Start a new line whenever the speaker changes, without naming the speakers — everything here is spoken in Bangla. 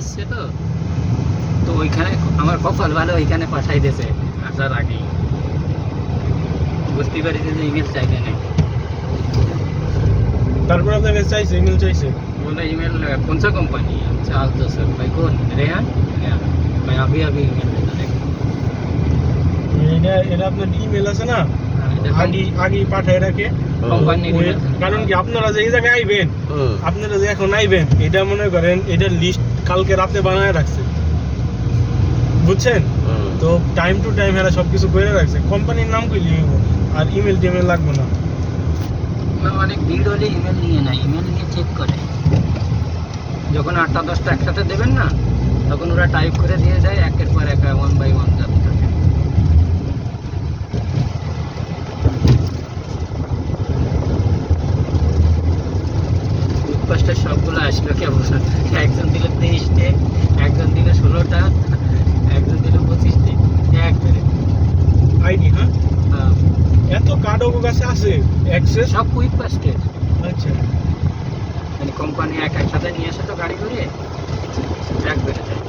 এসছে তো, তো ওইখানে আমার কপাল ভালো, ওইখানে পাঠাই দিয়েছে আসার আগেই। বুঝতে পারিছে যে ইমেল চাইবে না।
তারপর আপনার কাছে চাইছে, ইমেল চাইছে?
बोला ईमेल कौन सा कंपनी है? अच्छा तो सर भाई कौन रेहान? मैं अभी अभी ईमेल भेजा देगा।
এটা আপনার ইমেল আছে না, আগে পাঠায় রাখে
কোম্পানি
কারণ কি আপনারা যে এই জায়গায় আইবেন, আপনারা যে এখন আইবেন, এটা মনে করেন এটার লিস্ট কালকে রাতে বানায় রাখছে, বুঝছেন? তো টাইম টু টাইম এরা সবকিছু করে রাখছে। কোম্পানির নাম কইলি আর ইমেল টিমেল লাগবে না।
অনেক ভিড় হলে ইমেল নিয়ে না, ইমেল নিয়ে চেক করে। যখন 8টা 10টা একসাথে দেবেন না, তখন ওরা টাইপ করে দিয়ে দেয় একের পর এক, 1 বাই 1 যাতে থাকে। ফার্স্টে সবগুলো আসলো কেমন, একজন দিল 23টে, একজন দিল 16টা, একজন দিল 25টে, একবারে
আইডি। হ্যাঁ, এত কার্ড ওর কাছে আছে অ্যাক্সেস
সব কুইক ফার্স্টের।
আচ্ছা,
মানে কোম্পানি একসাথে নিয়ে আসে তো গাড়ি করে একবারে যায়।